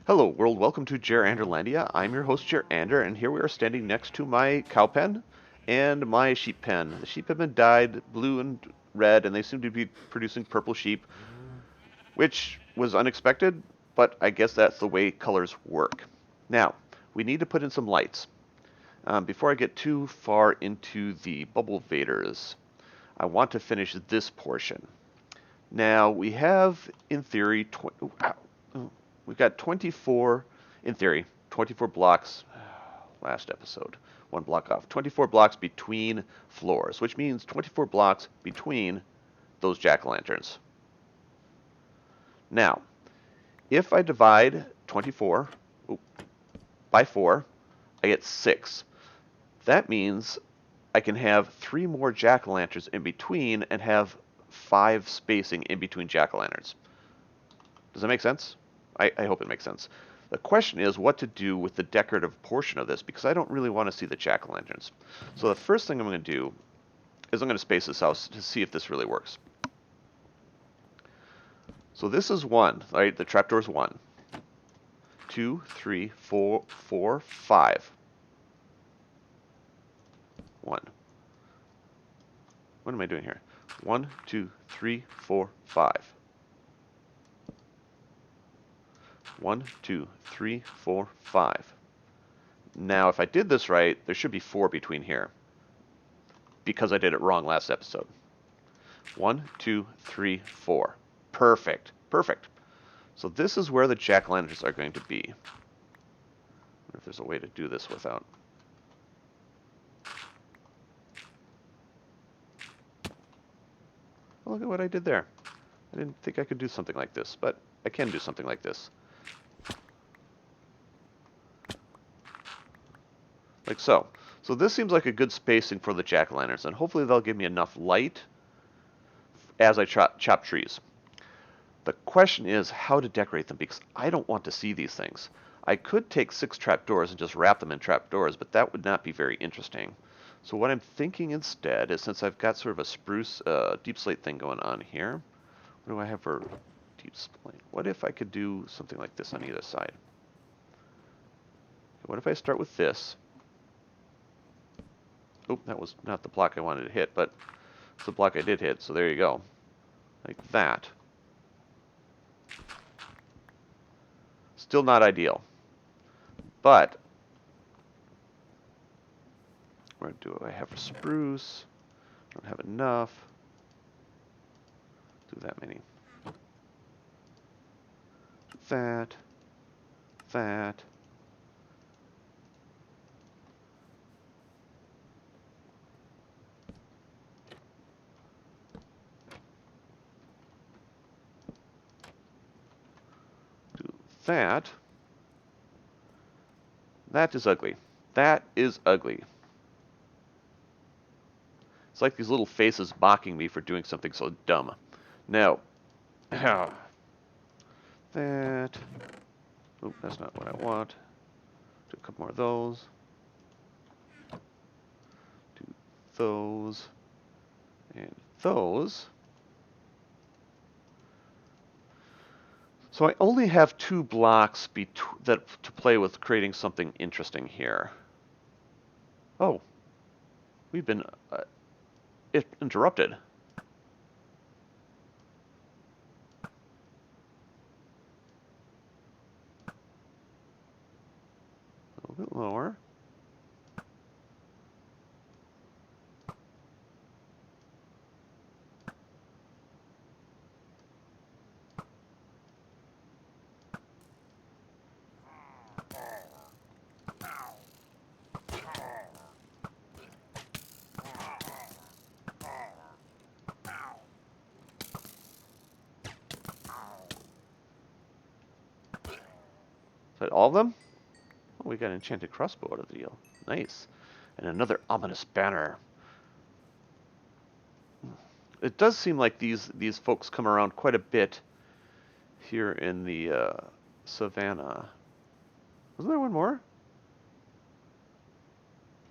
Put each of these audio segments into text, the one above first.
Hello world, welcome to Jeranderlandia. I'm your host Jerander, and here we are standing next to my cow pen and my sheep pen. The sheep have been dyed blue and red, and they seem to be producing purple sheep, which was unexpected, but I guess that's the way colors work. Now, we need to put in some lights. Before I get too far into the bubble vaders, I want to finish this portion. Now, we have, in theory, we've got 24, in theory, 24 blocks, last episode, one block off, 24 blocks between floors, which means 24 blocks between those jack-o'-lanterns. Now, if I divide 24 by 4, I get 6. That means I can have 3 more jack-o'-lanterns in between and have 5 spacing in between jack-o'-lanterns. Does that make sense? I hope it makes sense. The question is what to do with the decorative portion of this, because I don't really want to see the jack-o'-lanterns. So the first thing I'm going to do is I'm going to space this out to see if this really works. So this is 1, right? The trapdoor is 1, 2, 3, 4, 5. 1. What am I doing here? 1, 2, 3, 4, 5. 1, 2, 3, 4, 5. Now, if I did this right, there should be 4 between here, because I did it wrong last episode. 1, 2, 3, 4. Perfect. Perfect. So this is where the jack-o'-lanterns are going to be. I wonder if there's a way to do this without... Oh, look at what I did there. I didn't think I could do something like this, but I can do something like this. Like so. So this seems like a good spacing for the jack-o'-lanterns, and hopefully they'll give me enough light as I chop trees. The question is how to decorate them, because I don't want to see these things. I could take 6 trapdoors and just wrap them in trapdoors, but that would not be very interesting. So what I'm thinking instead is, since I've got sort of a spruce deep slate thing going on here, what do I have for deep slate? What if I could do something like this on either side? What if I start with this? Oh, that was not the block I wanted to hit, but it's the block I did hit, so there you go. Like that. Still not ideal. But, what do I have for spruce? I don't have enough. Do that many. That. That. Do that. That is ugly. That is ugly. It's like these little faces mocking me for doing something so dumb. Now, that. Oh, that's not what I want. Do a couple more of those. Do those. And those. So I only have 2 blocks that to play with creating something interesting here. Oh, we've been interrupted. A little bit lower. Is that all of them? Oh, we got an enchanted crossbow out of the deal. Nice. And another ominous banner. It does seem like these folks come around quite a bit here in the savannah. Wasn't there one more?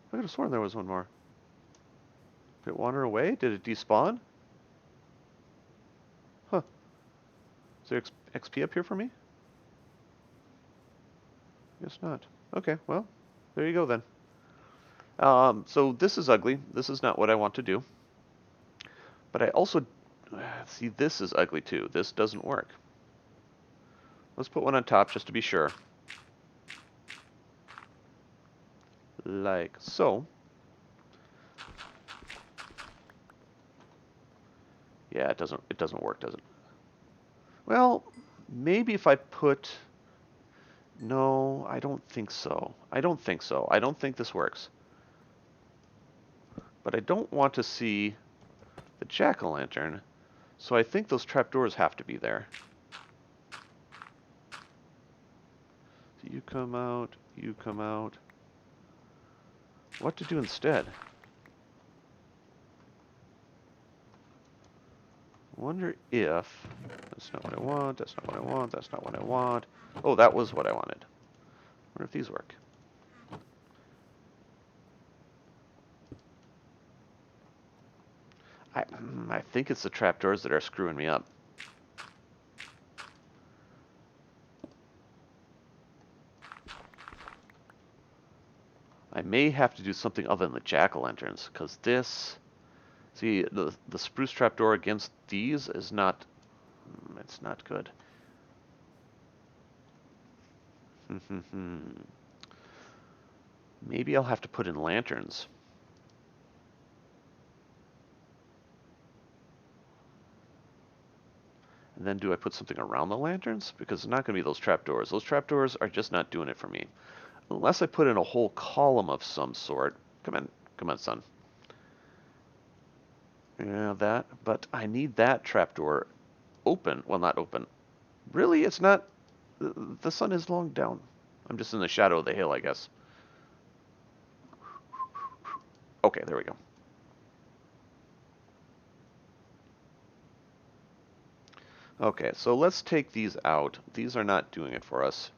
I could have sworn there was one more. Did it wander away? Did it despawn? Huh. Is there XP up here for me? Guess not. Okay, well, there you go then. So this is ugly. This is not what I want to do. But I also see this is ugly too. This doesn't work. Let's put one on top just to be sure. Like so. Yeah, it doesn't work, does it? Well, maybe if I put no, I don't think so. I don't think so. I don't think this works. But I don't want to see the jack-o'-lantern, so I think those trapdoors have to be there. So you come out, you come out. What to do instead? Wonder if that's not what I want, that's not what I want, that's not what I want. Oh, that was what I wanted. Wonder if these work. I think it's the trapdoors that are screwing me up. I may have to do something other than the jack-o'-lanterns, because this, see, the spruce trapdoor against these is not, it's not good. Maybe I'll have to put in lanterns. And then do I put something around the lanterns? Because it's not going to be those trapdoors. Those trapdoors are just not doing it for me. Unless I put in a whole column of some sort. Come on, son. Yeah, that. But I need that trapdoor open. Well, not open. Really? It's not. The sun is long down. I'm just in the shadow of the hill, I guess. Okay, there we go. Okay, so let's take these out. These are not doing it for us.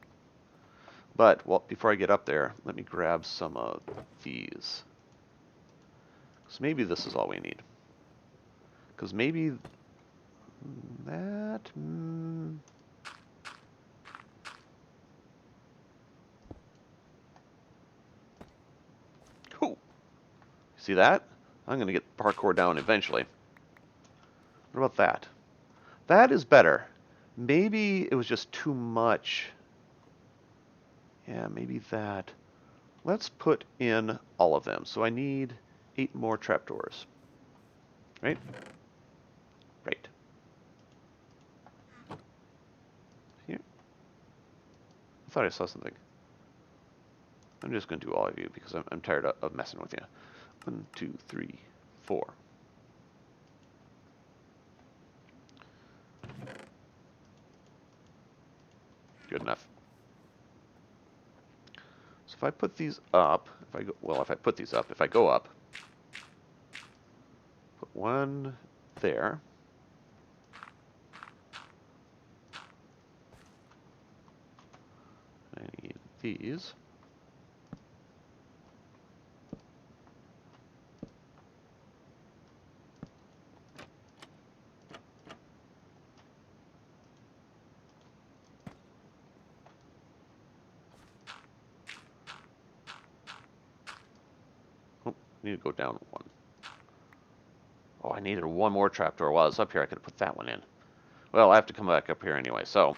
But, well, before I get up there, let me grab some of these. So maybe this is all we need. Because maybe that... Cool. See that? I'm going to get parkour down eventually. What about that? That is better. Maybe it was just too much. Yeah, maybe that. Let's put in all of them. So I need 8 more trapdoors. Right? Right. Here. I thought I saw something. I'm just going to do all of you because I'm tired of messing with you. 1, 2, 3, 4. Good enough. So if I put these up, if I put these up, if I go up, put one there. I need these. Oh, I need to go down one. Oh, I needed one more trapdoor. While I was up here, I could have put that one in. Well, I have to come back up here anyway, so.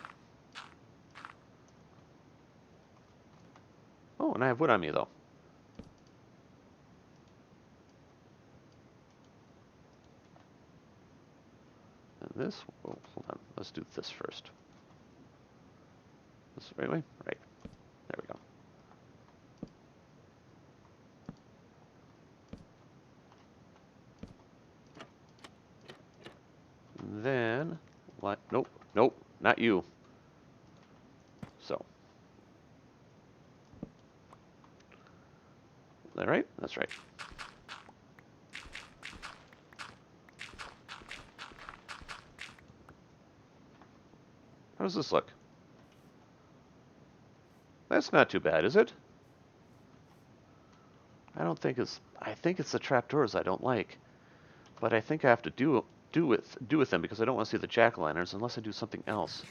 Oh, and I have wood on me, though. And this, oh, hold on. Let's do this first. This right way? Right. There we go. And then, what? Nope, nope, not you. So. Is that right? That's right. How does this look? That's not too bad, is it? I think it's the trapdoors I don't like. But I think I have to do with them because I don't want to see the jack-o'-lanterns unless I do something else.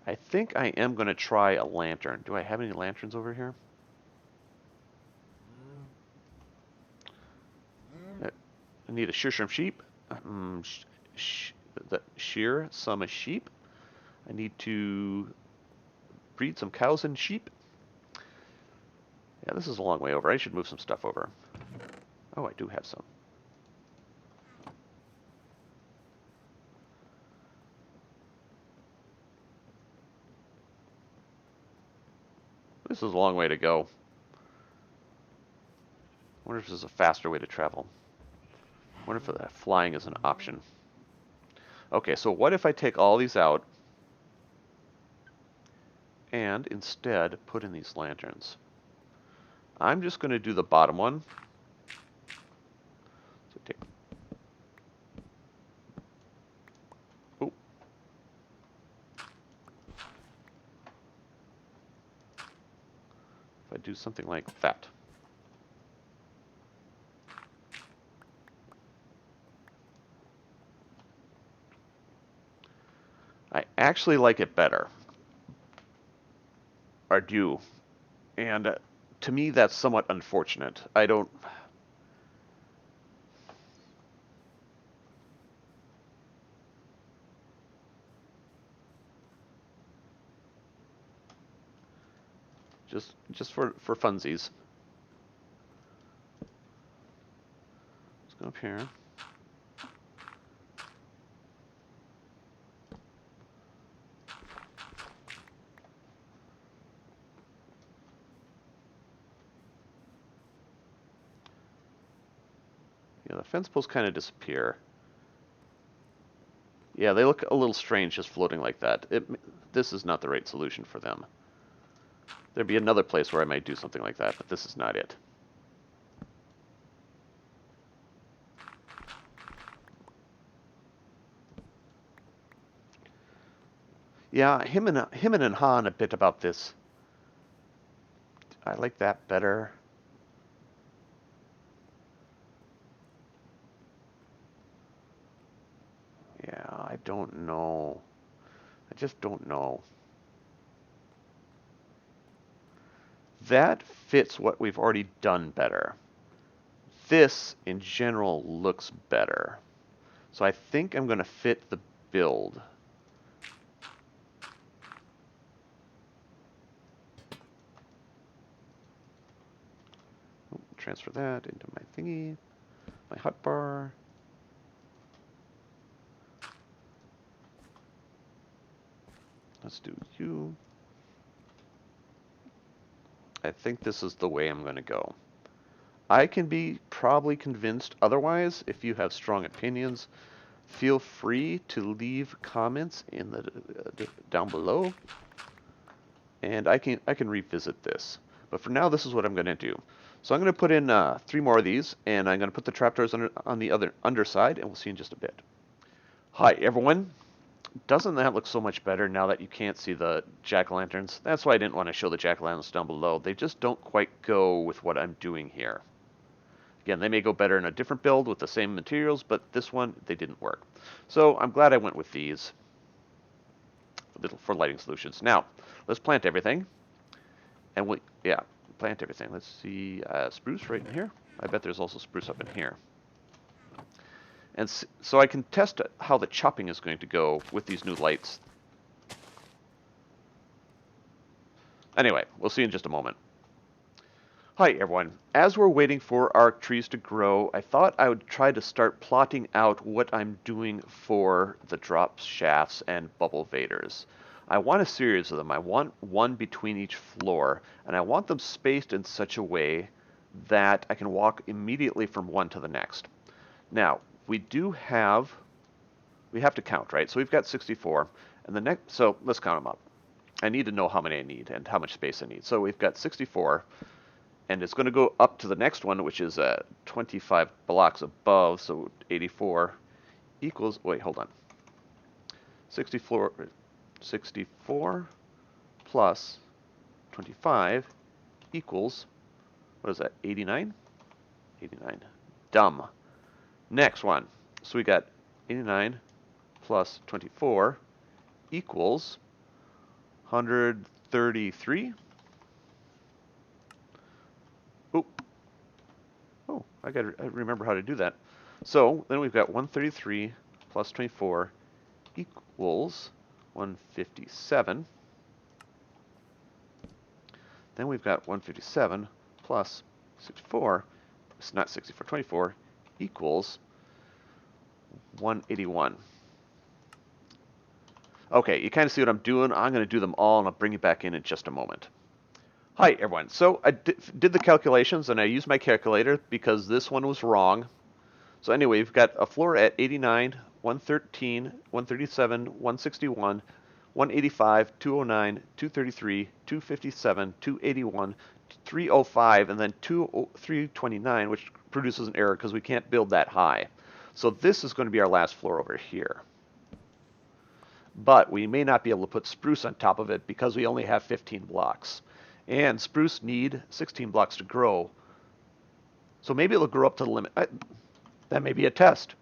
I think I am going to try a lantern. Do I have any lanterns over here? I need to shear some sheep. Shear some sheep. I need to breed some cows and sheep. Yeah, this is a long way over. I should move some stuff over. Oh, I do have some. This is a long way to go. I wonder if there's a faster way to travel. I wonder if flying is an option. Okay, so what if I take all these out and instead put in these lanterns? I'm just going to do the bottom one. So take, oh. If I do something like that. I actually like it better. Or do. And to me, that's somewhat unfortunate. I don't... Just for funsies. Let's go up here. Yeah, the fence posts kind of disappear. Yeah, they look a little strange just floating like that. This is not the right solution for them. There'd be another place where I might do something like that, but this is not it. Yeah, him and Han a bit about this. I like that better. Yeah, I don't know. I just don't know. That fits what we've already done better. This, in general, looks better. So I think I'm going to fit the build. Transfer that into my thingy, my hotbar. Let's do you. I think this is the way I'm going to go. I can be probably convinced otherwise. If you have strong opinions, feel free to leave comments in the down below, and I can revisit this. But for now, this is what I'm going to do. So I'm going to put in 3 more of these, and I'm going to put the trapdoors on the other underside, and we'll see in just a bit. Hi everyone. Doesn't that look so much better now that you can't see the jack-o'-lanterns? That's why I didn't want to show the jack-o'-lanterns down below. They just don't quite go with what I'm doing here. Again, they may go better in a different build with the same materials, but this one, they didn't work. So I'm glad I went with these for lighting solutions. Now, let's plant everything. And yeah, plant everything. Let's see, spruce right in here. I bet there's also spruce up in here. And so I can test how the chopping is going to go with these new lights. Anyway, we'll see in just a moment. Hi everyone. As we're waiting for our trees to grow, I thought I would try to start plotting out what I'm doing for the drop shafts and bubble vaders. I want a series of them. I want one between each floor, and I want them spaced in such a way that I can walk immediately from one to the next. Now, we have to count, right? So we've got 64, and so let's count them up. I need to know how many I need and how much space I need. So we've got 64, and it's going to go up to the next one, which is 25 blocks above, so 84 equals, wait, hold on. 64 plus 25 equals, what is that, 89? 89. Dumb. Next one. So we got 89 plus 24 equals 133. Oh, oh, I remember how to do that. So then we've got 133 plus 24 equals 157. Then we've got 157 plus 64, it's not 64, 24 equals 181. Okay, you kind of see what I'm doing. I'm going to do them all, and I'll bring you back in just a moment. Hi, everyone. So I did the calculations, and I used my calculator because this one was wrong. So anyway, we've got a floor at 89, 113, 137, 161, 185, 209, 233, 257, 281, 305, and then 329, which produces an error because we can't build that high. So this is going to be our last floor over here. But we may not be able to put spruce on top of it because we only have 15 blocks. And spruce need 16 blocks to grow. So maybe it'll grow up to the limit. That may be a test.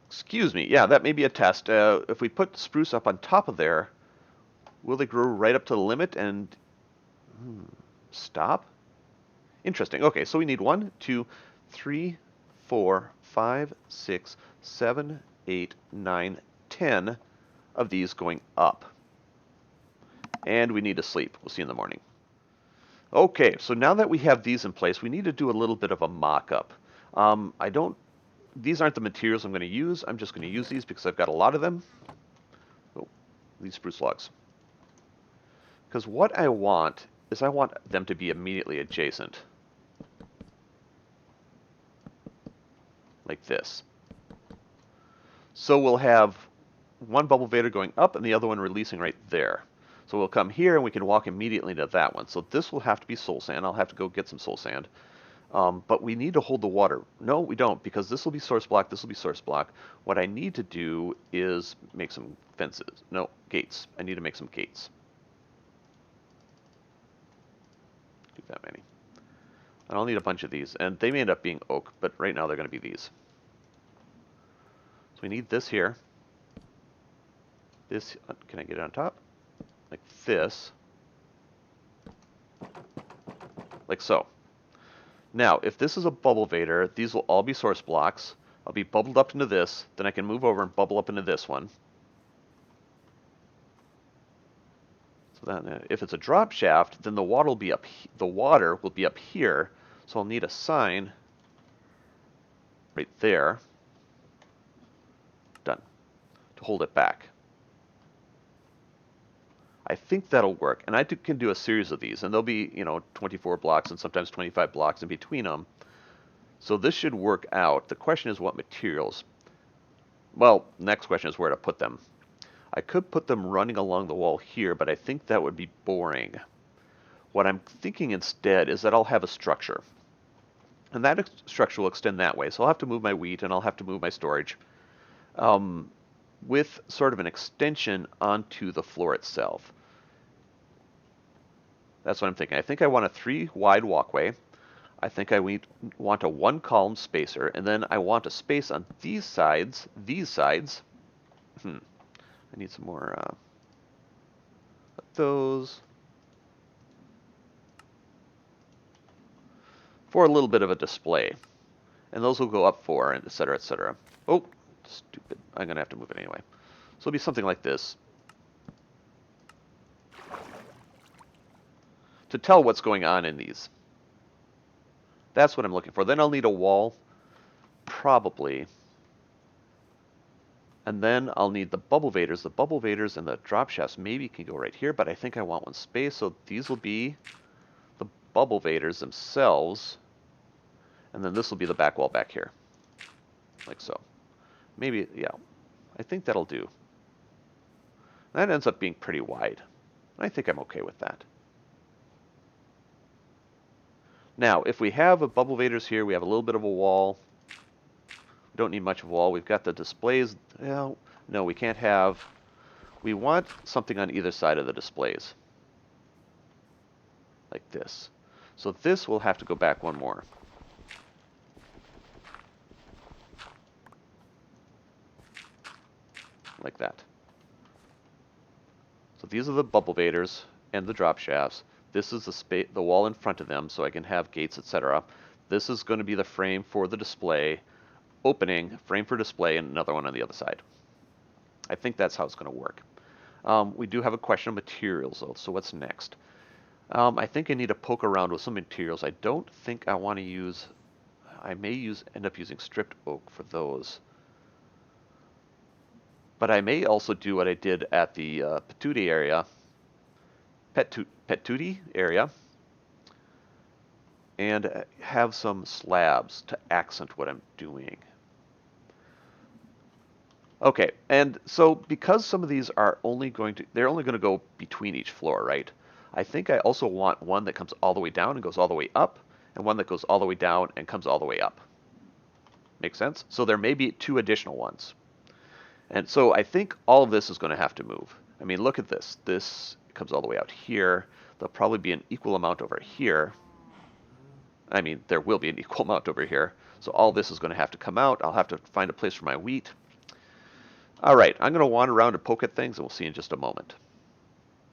Excuse me. Yeah, that may be a test. If we put spruce up on top of there, will they grow right up to the limit and stop? Interesting. Okay, so we need 1, 2, 3, 4, 5, 6, 7, 8, 9, 10 of these going up. And we need to sleep. We'll see you in the morning. Okay, so now that we have these in place, we need to do a little bit of a mock-up. These aren't the materials I'm going to use. I'm just going to use these because I've got a lot of them. Oh, these spruce logs. Because what I want is I want them to be immediately adjacent. Like this. So we'll have one bubble vader going up and the other one releasing right there. So we'll come here and we can walk immediately to that one. So this will have to be soul sand. I'll have to go get some soul sand. But we need to hold the water. No, we don't, because this will be source block, this will be source block. What I need to do is make some fences. No, gates. I need to make some gates. Do that many. And I'll need a bunch of these. And they may end up being oak, but right now they're going to be these. So we need this here. This, can I get it on top? Like this. Like so. Now, if this is a bubble vader, these will all be source blocks. I'll be bubbled up into this, then I can move over and bubble up into this one. So that if it's a drop shaft, then the water will be up. The water will be up here. So I'll need a sign right there. Done. To hold it back. I think that'll work, and I can do a series of these, and there'll be 24 blocks and sometimes 25 blocks in between them. So this should work out. The question is what materials. Well, next question is where to put them. I could put them running along the wall here, but I think that would be boring. What I'm thinking instead is that I'll have a structure. And that structure will extend that way. So I'll have to move my wheat and I'll have to move my storage with sort of an extension onto the floor itself. That's what I'm thinking. I think I want a 3-wide walkway. I think I want a 1-column spacer, and then I want a space on these sides. I need some more those for a little bit of a display. And those will go up 4, and et cetera, et cetera. Oh, stupid. I'm going to have to move it anyway. So it'll be something like this. To tell what's going on in these. That's what I'm looking for. Then I'll need a wall, probably. And then I'll need the bubble vaders. The bubble vaders and the drop shafts maybe can go right here, but I think I want one space, so these will be the bubble vaders themselves. And then this will be the back wall back here. Like so. Maybe, yeah. I think that'll do. That ends up being pretty wide. I think I'm okay with that. Now, if we have a bubble vaders here, we have a little bit of a wall. We don't need much of a wall. We've got the displays. Well, no, we can't have. We want something on either side of the displays. Like this. So this will have to go back one more. Like that. So these are the bubble vators and the drop shafts. This is the wall in front of them, so I can have gates, etc. This is going to be the frame for the display, opening, frame for display, and another one on the other side. I think that's how it's going to work. We do have a question of materials, though, so what's next? I think I need to poke around with some materials. I don't think I want to use... I may end up using stripped oak for those. But I may also do what I did at the Patootie area, Patootie area, and have some slabs to accent what I'm doing. Okay, and so because some of these are they're only going to go between each floor, right? I think I also want one that comes all the way down and goes all the way up, and one that goes all the way down and comes all the way up. Make sense? So there may be 2 additional ones. And so I think all of this is going to have to move. I mean, look at this. This comes all the way out here. There'll probably be an equal amount over here. I mean, there will be an equal amount over here. So all this is going to have to come out. I'll have to find a place for my wheat. All right, I'm going to wander around and poke at things, and we'll see in just a moment.